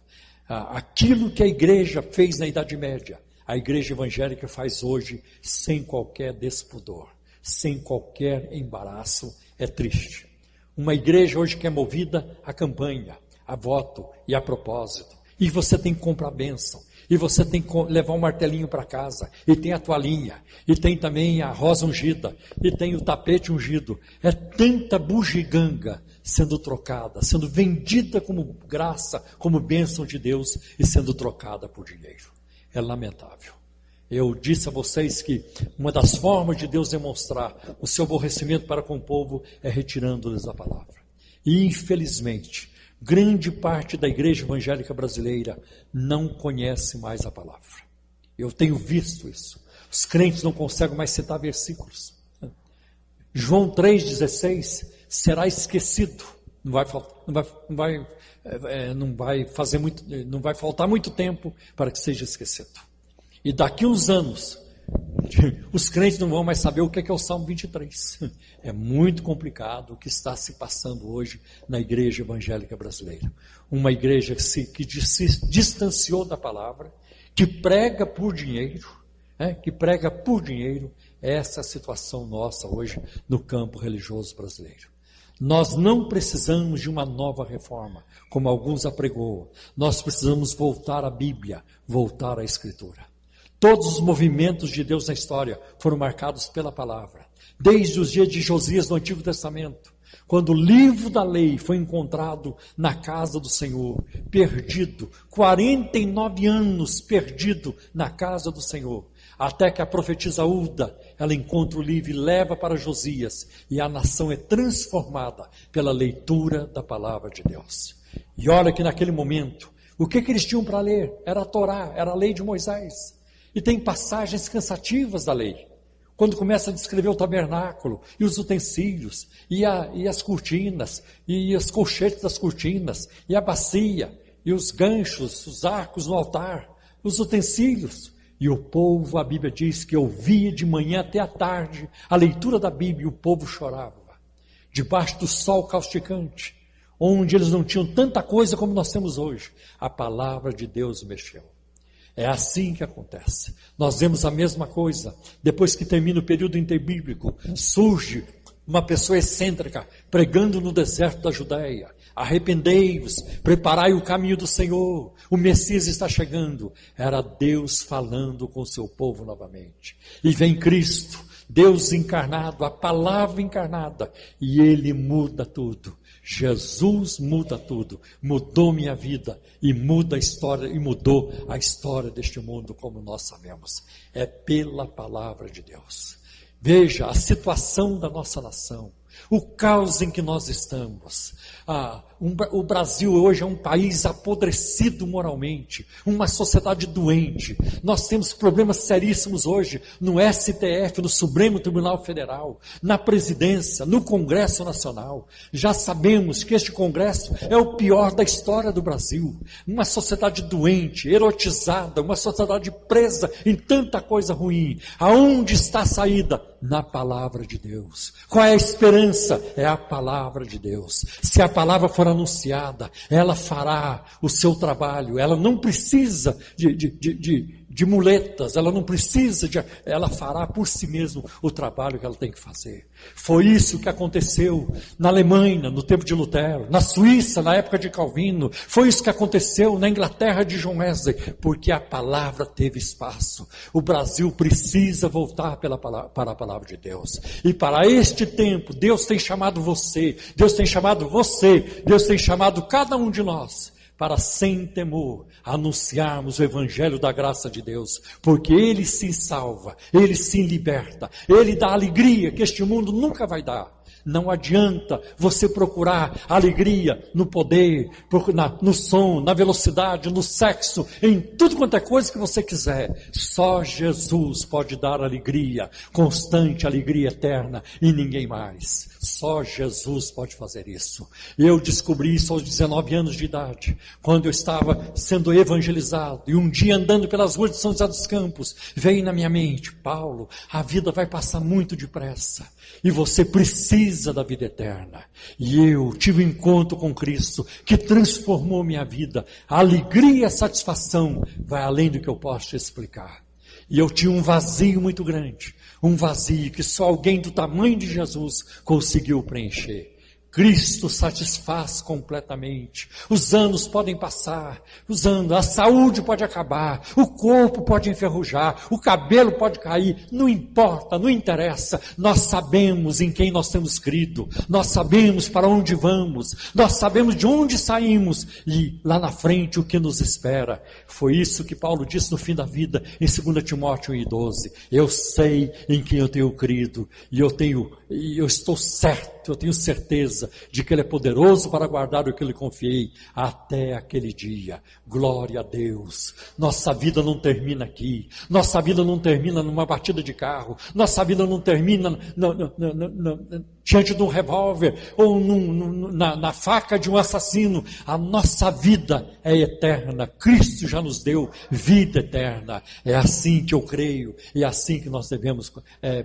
Aquilo que a igreja fez na Idade Média, a igreja evangélica faz hoje sem qualquer despudor, sem qualquer embaraço. É triste. Uma igreja hoje que é movida a campanha, a voto e a propósito. E você tem que comprar bênção. E você tem que levar um martelinho para casa. E tem a toalhinha. E tem também a rosa ungida. E tem o tapete ungido. É tanta bugiganga sendo trocada, sendo vendida como graça, como bênção de Deus e sendo trocada por dinheiro. É lamentável. Eu disse a vocês que uma das formas de Deus demonstrar o seu aborrecimento para com o povo é retirando-lhes a palavra. E infelizmente, grande parte da igreja evangélica brasileira não conhece mais a palavra. Eu tenho visto isso. Os crentes não conseguem mais citar versículos. João 3,16 será esquecido. Não vai faltar muito tempo para que seja esquecido. E daqui uns anos, os crentes não vão mais saber o que é o Salmo 23. É muito complicado o que está se passando hoje na igreja evangélica brasileira. Uma igreja que se distanciou da palavra, que prega por dinheiro, essa é a situação nossa hoje no campo religioso brasileiro. Nós não precisamos de uma nova reforma, como alguns apregoam. Nós precisamos voltar à Bíblia, voltar à Escritura. Todos os movimentos de Deus na história foram marcados pela palavra. Desde os dias de Josias no Antigo Testamento, quando o livro da lei foi encontrado na casa do Senhor, perdido, 49 anos perdido na casa do Senhor, até que a profetisa Ulda, ela encontra o livro e leva para Josias, e a nação é transformada pela leitura da palavra de Deus. E olha que naquele momento, o que eles tinham para ler? Era a Torá, era a lei de Moisés. E tem passagens cansativas da lei. Quando começa a descrever o tabernáculo, e os utensílios, e as cortinas, e os colchetes das cortinas, e a bacia, e os ganchos, os arcos no altar, os utensílios. E o povo, a Bíblia diz que ouvia de manhã até à tarde a leitura da Bíblia, e o povo chorava, debaixo do sol causticante, onde eles não tinham tanta coisa como nós temos hoje. A palavra de Deus mexeu. É assim que acontece. Nós vemos a mesma coisa. Depois que termina o período interbíblico, surge uma pessoa excêntrica pregando no deserto da Judéia: arrependei-vos, preparai o caminho do Senhor, o Messias está chegando. Era Deus falando com o seu povo novamente. E vem Cristo, Deus encarnado, a palavra encarnada, e Ele muda tudo. Jesus muda tudo, mudou minha vida e muda a história, e mudou a história deste mundo como nós sabemos. É pela palavra de Deus. Veja a situação da nossa nação, o caos em que nós estamos. O Brasil hoje é um país apodrecido moralmente, uma sociedade doente. Nós temos problemas seríssimos hoje no STF, no Supremo Tribunal Federal, na presidência, no Congresso Nacional. Já sabemos que este Congresso é o pior da história do Brasil. Uma sociedade doente, erotizada, uma sociedade presa em tanta coisa ruim. Aonde está a saída? Na palavra de Deus. Qual é a esperança? É a palavra de Deus. Se a palavra for anunciada, ela fará o seu trabalho. Ela não precisa de muletas, ela fará por si mesma o trabalho que ela tem que fazer. Foi isso que aconteceu na Alemanha, no tempo de Lutero, na Suíça, na época de Calvino, foi isso que aconteceu na Inglaterra de John Wesley, porque a palavra teve espaço. O Brasil precisa voltar para a palavra de Deus. E para este tempo, Deus tem chamado você, Deus tem chamado cada um de nós, para sem temor anunciarmos o Evangelho da graça de Deus, porque Ele se salva, Ele se liberta, Ele dá alegria que este mundo nunca vai dar. Não adianta você procurar alegria no poder, no som, na velocidade, no sexo, em tudo quanto é coisa que você quiser. Só Jesus pode dar alegria, constante, alegria eterna, e ninguém mais. Só Jesus pode fazer isso. Eu descobri isso aos 19 anos de idade, quando eu estava sendo evangelizado, e um dia andando pelas ruas de São José dos Campos, veio na minha mente: Paulo, a vida vai passar muito depressa, e você precisa da vida eterna. E eu tive um encontro com Cristo, que transformou minha vida. A alegria e a satisfação vai além do que eu posso te explicar. E eu tinha um vazio muito grande, um vazio que só alguém do tamanho de Jesus conseguiu preencher. Cristo satisfaz completamente. Os anos podem passar, a saúde pode acabar, o corpo pode enferrujar, o cabelo pode cair, não importa, não interessa. Nós sabemos em quem nós temos crido, nós sabemos para onde vamos, nós sabemos de onde saímos e lá na frente o que nos espera. Foi isso que Paulo disse no fim da vida em 2 Timóteo 1:12. Eu sei em quem eu tenho crido e eu estou certo, eu tenho certeza de que Ele é poderoso para guardar o que lhe confiei até aquele dia. Glória a Deus. Nossa vida não termina aqui. Nossa vida não termina numa batida de carro. Nossa vida não termina diante de um revólver ou na faca de um assassino. A nossa vida é eterna. Cristo já nos deu vida eterna. É assim que eu creio. É assim que nós devemos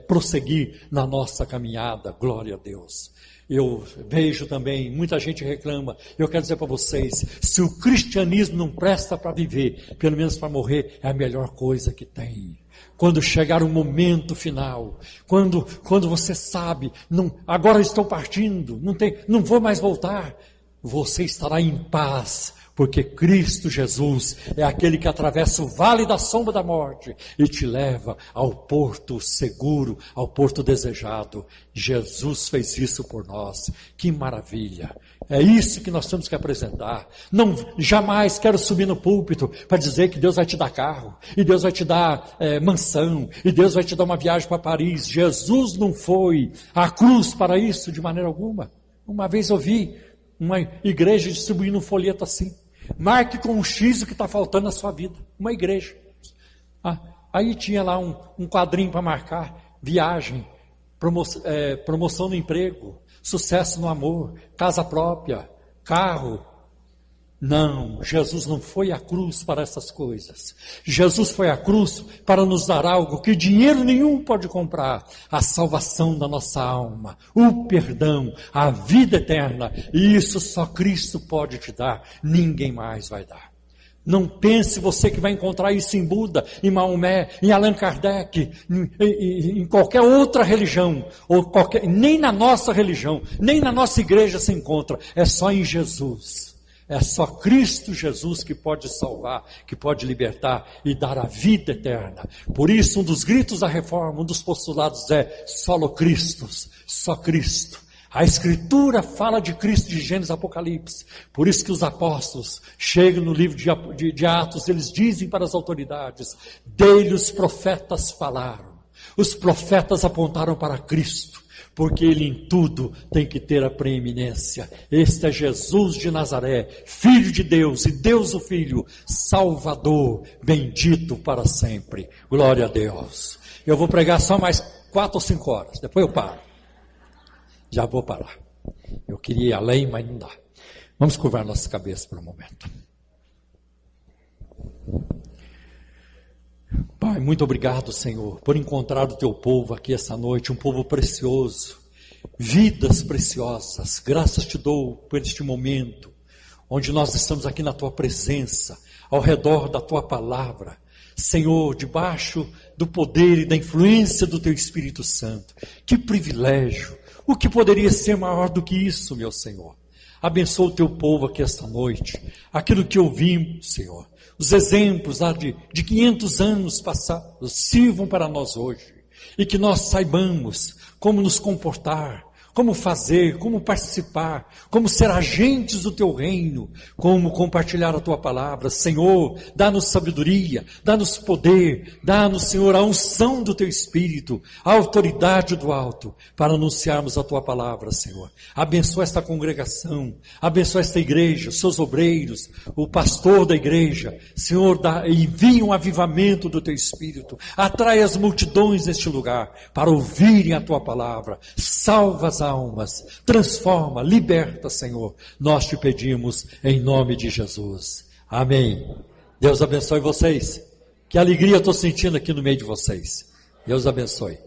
prosseguir na nossa caminhada. Glória a Deus. Eu vejo também, muita gente reclama. Eu quero dizer para vocês, se o cristianismo não presta para viver, pelo menos para morrer, é a melhor coisa que tem. Quando chegar o momento final, quando você sabe, agora estou partindo, não vou mais voltar, você estará em paz, porque Cristo Jesus é aquele que atravessa o vale da sombra da morte e te leva ao porto seguro, ao porto desejado. Jesus fez isso por nós. Que maravilha! É isso que nós temos que apresentar. Jamais quero subir no púlpito para dizer que Deus vai te dar carro, e Deus vai te dar mansão, e Deus vai te dar uma viagem para Paris. Jesus não foi à cruz para isso de maneira alguma. Uma vez eu vi uma igreja distribuindo um folheto assim: marque com um X o que está faltando na sua vida. Uma igreja. Aí tinha lá um quadrinho para marcar: viagem, promoção no emprego, sucesso no amor, casa própria, carro. Não, Jesus não foi à cruz para essas coisas. Jesus foi à cruz para nos dar algo que dinheiro nenhum pode comprar: a salvação da nossa alma, o perdão, a vida eterna. E isso só Cristo pode te dar, ninguém mais vai dar. Não pense você que vai encontrar isso em Buda, em Maomé, em Allan Kardec, em qualquer outra religião, nem na nossa religião, nem na nossa igreja se encontra. É só em Jesus. É só Cristo Jesus que pode salvar, que pode libertar e dar a vida eterna. Por isso, um dos gritos da reforma, um dos postulados é: solo Christus, só Cristo. A Escritura fala de Cristo de Gênesis a Apocalipse. Por isso que os apóstolos chegam no livro de Atos, eles dizem para as autoridades: dele os profetas falaram. Os profetas apontaram para Cristo. porque Ele em tudo tem que ter a preeminência. Este é Jesus de Nazaré, Filho de Deus e Deus o Filho, Salvador, bendito para sempre. Glória a Deus. Eu vou pregar só mais 4 ou 5 horas, depois eu paro. Já vou parar. Eu queria ir além, mas não dá. Vamos curvar nossa cabeça por um momento. Pai, muito obrigado, Senhor, por encontrar o teu povo aqui essa noite, um povo precioso, vidas preciosas. Graças te dou por este momento, onde nós estamos aqui na tua presença, ao redor da tua palavra. Senhor, debaixo do poder e da influência do teu Espírito Santo. Que privilégio! O que poderia ser maior do que isso, meu Senhor? Abençoa o teu povo aqui esta noite. Aquilo que ouvimos, Senhor. Os exemplos lá de 500 anos passados sirvam para nós hoje. E que nós saibamos como nos comportar, como fazer, como participar, como ser agentes do teu reino, como compartilhar a tua palavra. Senhor, dá-nos sabedoria, dá-nos poder, dá-nos, Senhor, a unção do teu Espírito, a autoridade do alto, para anunciarmos a tua palavra, Senhor. Abençoa esta congregação, abençoa esta igreja, seus obreiros, o pastor da igreja. Senhor, envia um avivamento do teu Espírito, atrai as multidões neste lugar, para ouvirem a tua palavra. Salva as almas, transforma, liberta, Senhor. Nós te pedimos em nome de Jesus. Amém. Deus abençoe vocês. Que alegria eu estou sentindo aqui no meio de vocês. Deus abençoe.